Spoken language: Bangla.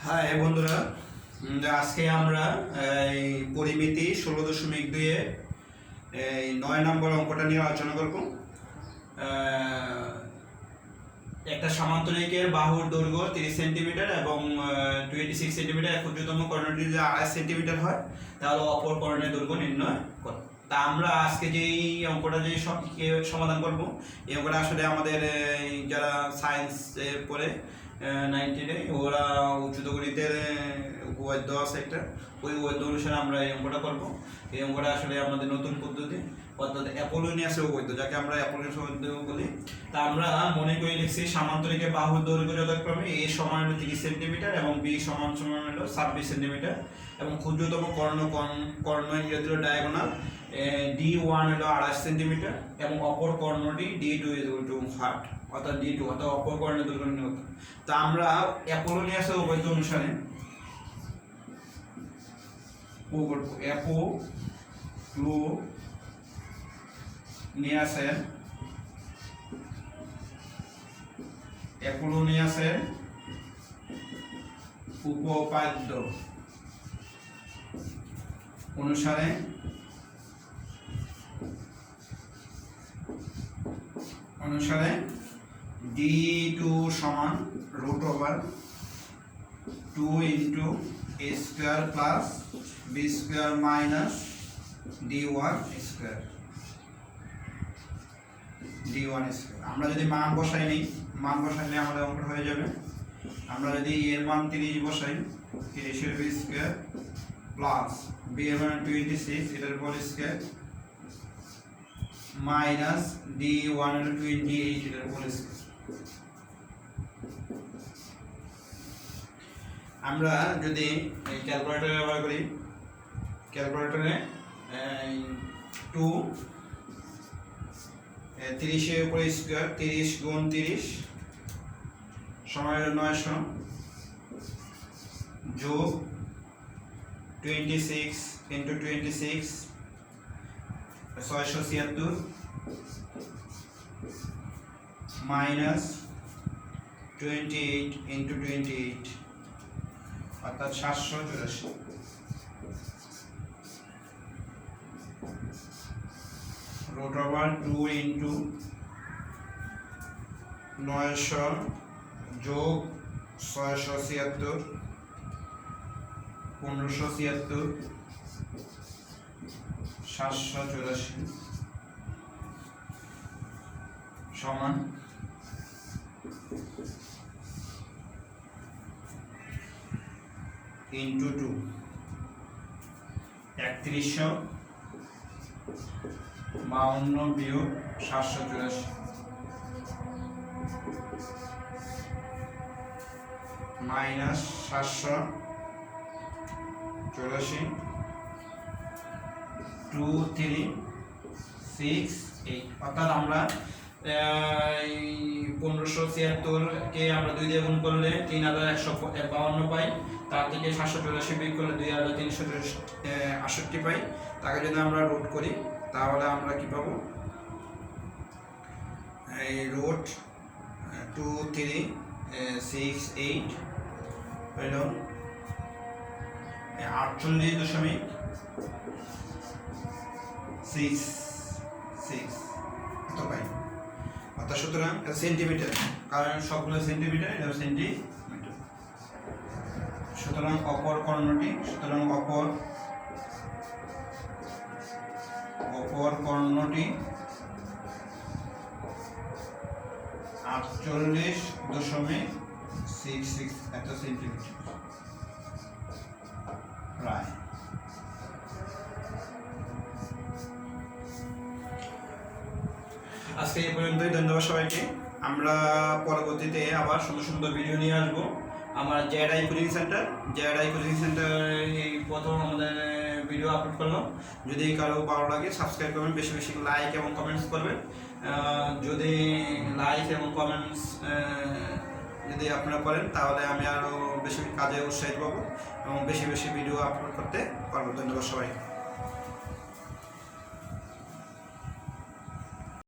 হাই বন্ধুরা, আজকে আমরা এই পরিমিতি 16.2 এর 9 নম্বর অঙ্কটা নিয়ে আলোচনা করব। একটা সামান্তরিকের বাহুর দৈর্ঘ্য 30 সেন্টিমিটার এবং 26 সেন্টিমিটার, ক্ষুদ্রতম কর্ণটি যদি 28 সেন্টিমিটার হয় তাহলে অপর কর্ণের দৈর্ঘ্য নির্ণয় করো। তা আমরা আজকে যেই অঙ্কটা যে সমাধান করব, এই অঙ্কটা আসলে আমাদের যারা সায়েন্স পড়ে 90-এ ওরা উচ্চত গণিতের উপপাদ্য আছে একটা, ওই উপপাদ্য অনুসারে আমরা এই অঙ্কটা করবো। এই অঙ্কটা আসলে আমাদের নতুন পদ্ধতি অর্থাৎ অ্যাপোলোনিয়াসের উপপাদ্য, যাকে আমরা অ্যাপোলোনিয়াস উপপাদ্য বলি। তা আমরা মনে করে লিখছি সামান্তরিকের বাহুর দৈর্ঘ্য যথাক্রমে a সমান হলো 30 সেন্টিমিটার এবং b সমান হলো 26 সেন্টিমিটার এবং ক্ষুদ্রতম কর্ণ ইংরেজি ডায়াগোনাল D1 হলো 28 সেন্টিমিটার এবং অপর কর্ণটি D2 হার্ট অর্থাৎ D2 অর্থাৎ অপর কর্ণের দৈর্ঘ্য নির্ণয় করতে। তা আমরা অ্যাপোলোনিয়াসের উপপাদ্য অনুসারে অ্যাপোলোনিয়াসের উপপাদ্য অনুসারে D2 সমান √2 into a square plus b square minus d1 square। আমরা যদি মান বসাই নিই, বসাইলে আমাদের অঙ্ক হয়ে যাবে। আমরা যদি এর মান 30 বসাই, 30 এর b স্কয়ার প্লাস b এর মান 26 এটার হোল স্কয়ার মাইনাস d1 এর 28 এটার হোল স্কয়ার। আমরা যদি এই ক্যালকুলেটর ব্যবহার করি, ক্যালকুলেটরে 30 এর উপরে স্কয়ার, 30 গুণ 30 সমান 900 যোগ 26 into 26 676 মাইনাস 28 into 28 অর্থাৎ 784 √2 into 900 যোগ 676 1576 784 সমান into 2 3152 বিয়োগ 784 মাইনাস 784 2368 অর্থাৎ আমরা 1576 কে আমরা 2 দিয়ে গুণ করলে 3152 পাই, তার থেকে 784 বিয়োগ করলে 2368 পাই। তাকে যদি আমরা রুট করি তাহলে আমরা কি পাবো, এই রুট 2368 হইল 48.66 এত পাই। অর্থাৎ সুতরাং সেন্টিমিটার, কারণ সবগুলো সেন্টিমিটার, এটা সেন্টিমিটার। সুতরাং অপর কর্ণটি, অপর কর্ণটি 48.66 এত সেন্টিমিটার প্রায়। আজকে এই পর্যন্তই, ধন্যবাদ সবাইকে। আমরা পরবর্তীতে আবার সুন্দর সুন্দর ভিডিও নিয়ে আসবো। আমার Z.I কোচিং সেন্টার এই প্রথম আমাদের ভিডিও আপলোড করলাম। যদি কারো ভালো লাগে সাবস্ক্রাইব করবেন, বেশি বেশি লাইক এবং কমেন্টস করবেন। যদি লাইক এবং কমেন্টস যদি আপনারা করেন তাহলে আমি আরও বেশি কাজে উৎসাহিত পাবো এবং বেশি বেশি ভিডিও আপলোড করতে পারবো। ধন্যবাদ সবাই।